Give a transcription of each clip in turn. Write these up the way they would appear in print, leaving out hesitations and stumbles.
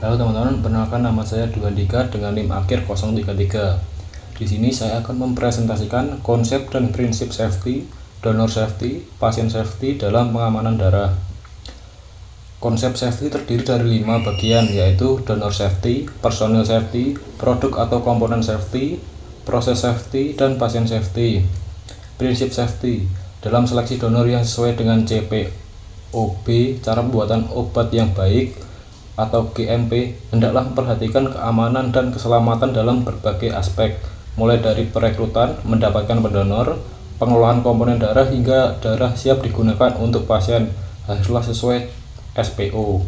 Halo teman-teman, perkenalkan nama saya Dwi Andika dengan NIM akhir 033. Di sini saya akan mempresentasikan konsep dan prinsip safety, donor safety, pasien safety dalam pengamanan darah. Konsep safety terdiri dari 5 bagian, yaitu donor safety, personil safety, produk atau komponen safety, proses safety, dan pasien safety. Prinsip safety dalam seleksi donor yang sesuai dengan CPOB, cara pembuatan obat yang baik atau GMP, hendaklah memperhatikan keamanan dan keselamatan dalam berbagai aspek, mulai dari perekrutan, mendapatkan pendonor, pengelolaan komponen darah, hingga darah siap digunakan untuk pasien, haruslah sesuai SPO.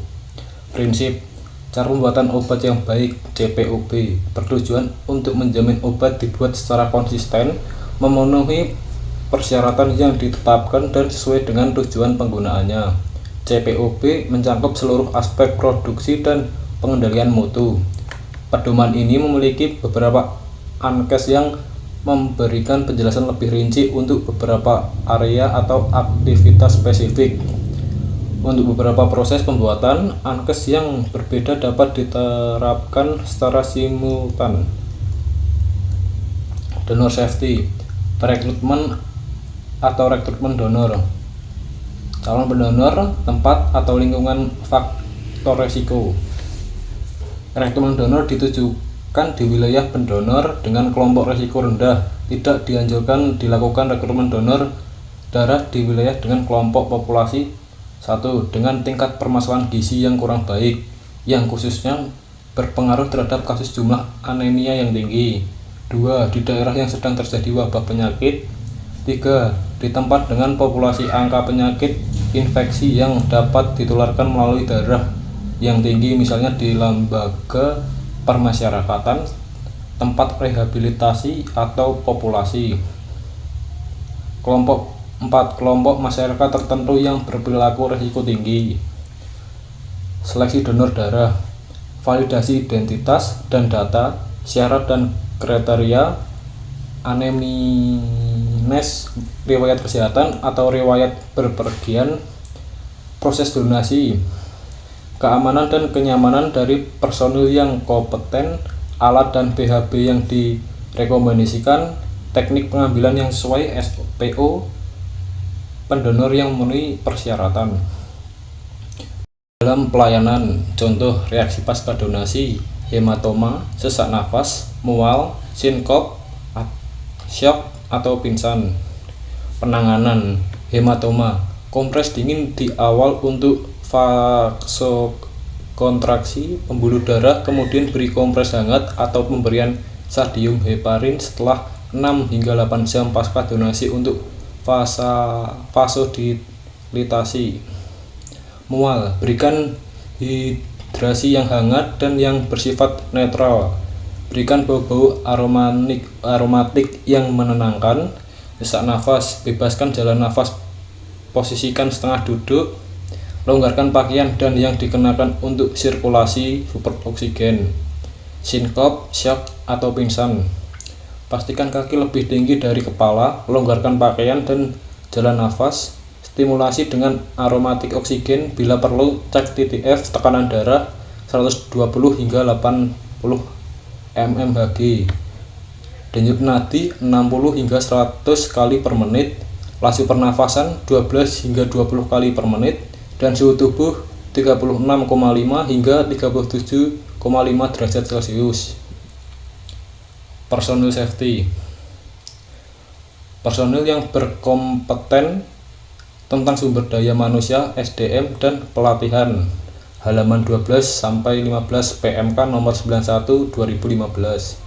Prinsip cara pembuatan obat yang baik CPOB bertujuan untuk menjamin obat dibuat secara konsisten, memenuhi persyaratan yang ditetapkan dan sesuai dengan tujuan penggunaannya. CPOB mencakup seluruh aspek produksi dan pengendalian mutu. Pedoman ini memiliki beberapa ankes yang memberikan penjelasan lebih rinci untuk beberapa area atau aktivitas spesifik. Untuk beberapa proses pembuatan, ankes yang berbeda dapat diterapkan secara simultan. Donor safety, rekrutmen atau rekrutmen donor. Calon pendonor, tempat atau lingkungan faktor resiko. Rekrutmen donor ditujukan di wilayah pendonor dengan kelompok resiko rendah. Tidak dianjurkan dilakukan rekrutmen donor darah di wilayah dengan kelompok populasi 1 dengan tingkat permasalahan gizi yang kurang baik, yang khususnya berpengaruh terhadap kasus jumlah anemia yang tinggi. 2. Di daerah yang sedang terjadi wabah penyakit. 3. Di tempat dengan populasi angka penyakit infeksi yang dapat ditularkan melalui darah yang tinggi, misalnya di lembaga permasyarakatan, tempat rehabilitasi, atau populasi. Kelompok 4. Kelompok masyarakat tertentu yang berperilaku risiko tinggi. Seleksi donor darah, validasi identitas dan data, syarat dan kriteria, anamnes, riwayat kesehatan atau riwayat berpergian, proses donasi, keamanan dan kenyamanan dari personil yang kompeten, alat dan BHB yang direkomendasikan, teknik pengambilan yang sesuai SPO, pendonor yang memenuhi persyaratan. Dalam pelayanan, contoh reaksi pasca donasi, hematoma, sesak nafas, mual, sinkop, shock atau pingsan. Penanganan hematoma, kompres dingin di awal untuk vasokontraksi pembuluh darah, kemudian beri kompres hangat atau pemberian sodium heparin setelah 6 hingga 8 jam pasca donasi untuk vasodilitasi. Mual, berikan hidrasi yang hangat dan yang bersifat netral. Berikan bau-bau aromatik yang menenangkan. Sesak nafas, bebaskan jalan nafas, posisikan setengah duduk, longgarkan pakaian dan yang dikenakan untuk sirkulasi super oksigen. Sinkop, shock atau pingsan, pastikan kaki lebih tinggi dari kepala, longgarkan pakaian dan jalan nafas, stimulasi dengan aromatik oksigen, bila perlu cek TTF, tekanan darah 120 hingga 80 mmHg, denyut nadi 60 hingga 100 kali per menit, laju pernafasan 12 hingga 20 kali per menit, dan suhu tubuh 36,5 hingga 37,5 derajat Celcius. Personil safety, personil yang berkompeten tentang sumber daya manusia SDM dan pelatihan, halaman 12-15 PMK nomor 91 2015.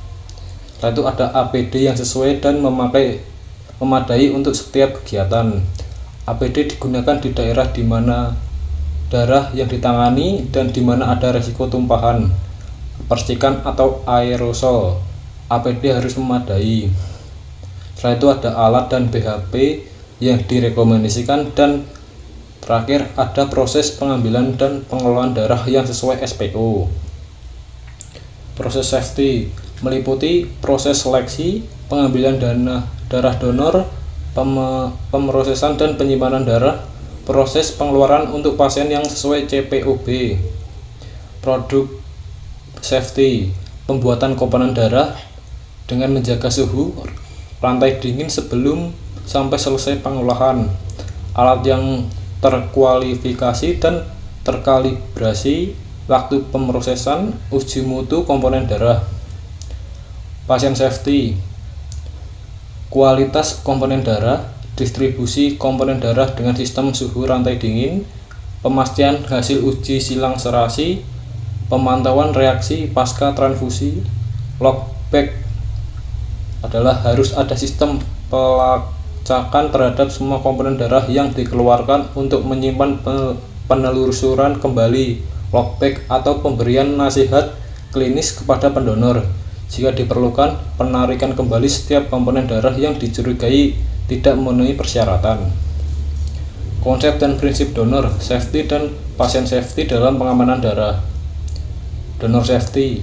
Setelah itu ada APD yang sesuai dan memadai untuk setiap kegiatan. APD digunakan di daerah di mana darah yang ditangani dan di mana ada risiko tumpahan, percikan atau aerosol. APD harus memadai. Setelah itu ada alat dan BHP yang direkomendasikan, dan terakhir ada proses pengambilan dan pengelolaan darah yang sesuai SPO. Proses safety meliputi proses seleksi, pengambilan darah donor, pemrosesan dan penyimpanan darah, proses pengeluaran untuk pasien yang sesuai CPOB, produk safety, pembuatan komponen darah dengan menjaga suhu rantai dingin sebelum sampai selesai pengolahan. Alat yang terkualifikasi dan terkalibrasi waktu pemrosesan, uji mutu komponen darah. Pasien safety, kualitas komponen darah, distribusi komponen darah dengan sistem suhu rantai dingin, pemastian hasil uji silang serasi, pemantauan reaksi pasca transfusi. Logback adalah harus ada sistem pelacakan terhadap semua komponen darah yang dikeluarkan untuk menyimpan penelusuran kembali. Logback atau pemberian nasihat klinis kepada pendonor. Jika diperlukan, penarikan kembali setiap komponen darah yang dicurigai tidak memenuhi persyaratan. Konsep dan prinsip donor safety dan pasien safety dalam pengamanan darah. Donor safety.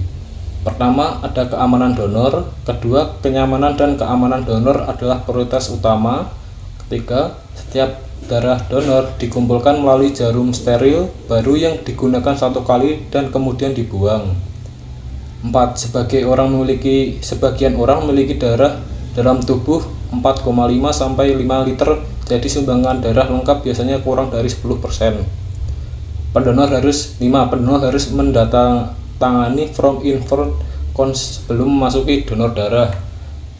Pertama, ada keamanan donor. Kedua, kenyamanan dan keamanan donor adalah prioritas utama. Ketiga, setiap darah donor dikumpulkan melalui jarum steril baru yang digunakan satu kali dan kemudian dibuang. 4. Sebagian orang memiliki darah dalam tubuh 4,5 sampai 5 liter, jadi sumbangan darah lengkap biasanya kurang dari 10%. Pendonor harus mendatangani form informed sebelum memasuki donor darah.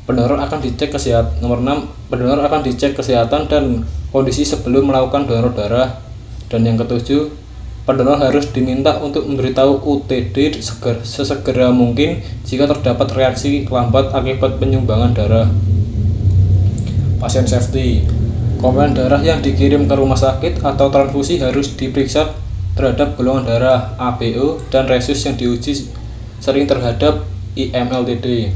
Pendonor akan dicek kesehatan. Nomor 6. Pendonor akan dicek kesehatan dan kondisi sebelum melakukan donor darah. Dan yang ketujuh, pendonor harus diminta untuk memberitahu UTD sesegera mungkin jika terdapat reaksi lambat akibat penyumbangan darah. Pasien safety. Komponen darah yang dikirim ke rumah sakit atau transfusi harus diperiksa terhadap golongan darah ABO dan resus yang diuji sering terhadap IMLTD.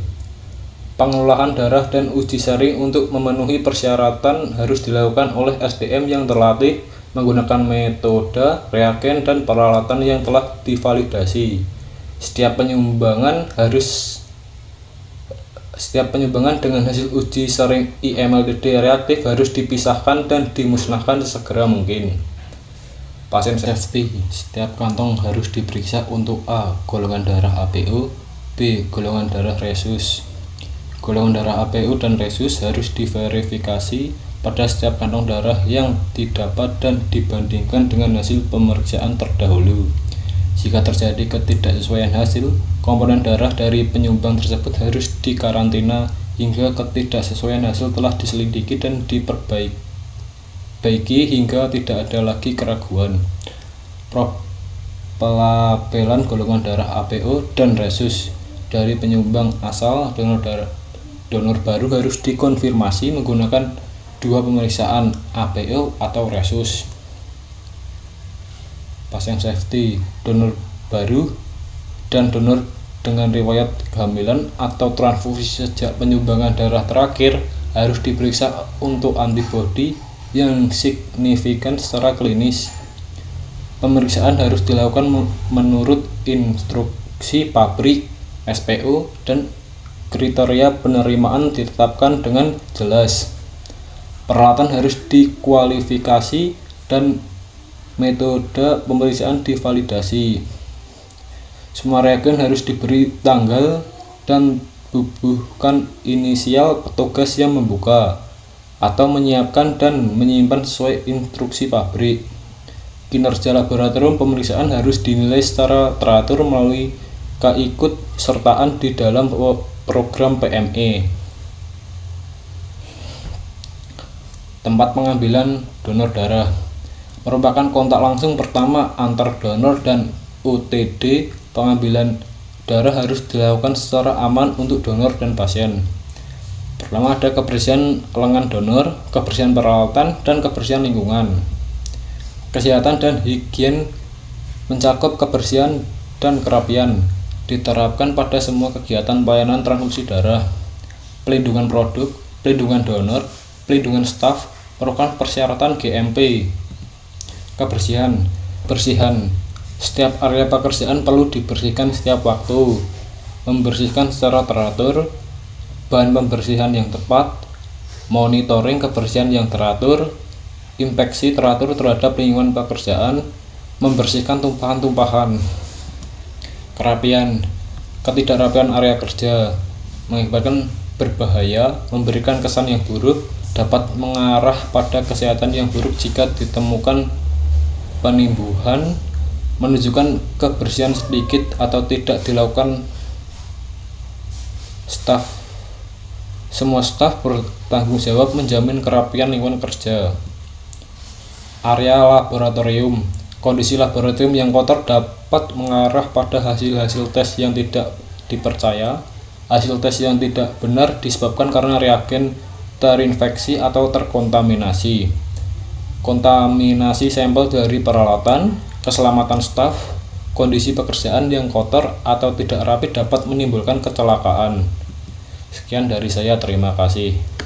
Pengolahan darah dan uji saring untuk memenuhi persyaratan harus dilakukan oleh SDM yang terlatih menggunakan metode, reagen, dan peralatan yang telah divalidasi. Setiap penyumbangan dengan hasil uji saring IMLTD reaktif harus dipisahkan dan dimusnahkan sesegera mungkin. Pasien safety. Setiap kantong harus diperiksa untuk A. Golongan darah ABO, B. Golongan darah resus. Golongan darah ABO dan resus harus diverifikasi pada setiap kantong darah yang didapat dan dibandingkan dengan hasil pemeriksaan terdahulu. Jika terjadi ketidaksesuaian hasil, komponen darah dari penyumbang tersebut harus dikarantina hingga ketidaksesuaian hasil telah diselidiki dan diperbaiki hingga tidak ada lagi keraguan. Pelabelan golongan darah ABO dan resus dari penyumbang asal donor baru harus dikonfirmasi menggunakan dua pemeriksaan, ABO atau resus. Pasien safety. Donor baru dan donor dengan riwayat kehamilan atau transfusi sejak penyumbangan darah terakhir harus diperiksa untuk antibodi yang signifikan secara klinis. Pemeriksaan harus dilakukan menurut instruksi pabrik, SPO, dan kriteria penerimaan ditetapkan dengan jelas. Peralatan harus dikualifikasi dan metode pemeriksaan divalidasi. Semua reagen harus diberi tanggal dan bubuhkan inisial petugas yang membuka atau menyiapkan dan menyimpan sesuai instruksi pabrik. Kinerja laboratorium pemeriksaan harus dinilai secara teratur melalui keikutsertaan di dalam program PME. Tempat pengambilan donor darah merupakan kontak langsung pertama antar donor dan UTD. Pengambilan darah harus dilakukan secara aman untuk donor dan pasien. Pertama, ada kebersihan lengan donor, kebersihan peralatan, dan kebersihan lingkungan. Kesehatan dan higien mencakup kebersihan dan kerapian, diterapkan pada semua kegiatan pelayanan transfusi darah. Pelindungan produk, pelindungan donor, pelindungan staf merupakan persyaratan GMP. Kebersihan. Setiap area pekerjaan perlu dibersihkan setiap waktu. Membersihkan secara teratur, bahan pembersihan yang tepat, monitoring kebersihan yang teratur, inspeksi teratur terhadap lingkungan pekerjaan, membersihkan tumpahan-tumpahan. Kerapian. Ketidakrapian area kerja mengakibatkan berbahaya, memberikan kesan yang buruk, dapat mengarah pada kesehatan yang buruk jika ditemukan penimbuhan, menunjukkan kebersihan sedikit atau tidak dilakukan staf. Semua staf bertanggung jawab menjamin kerapian lingkungan kerja. Area laboratorium. Kondisi laboratorium yang kotor dapat mengarah pada hasil-hasil tes yang tidak dipercaya. Hasil tes yang tidak benar disebabkan karena reagen terinfeksi atau terkontaminasi. Kontaminasi sampel dari peralatan, keselamatan staf, kondisi pekerjaan yang kotor atau tidak rapi dapat menimbulkan kecelakaan. Sekian dari saya, terima kasih.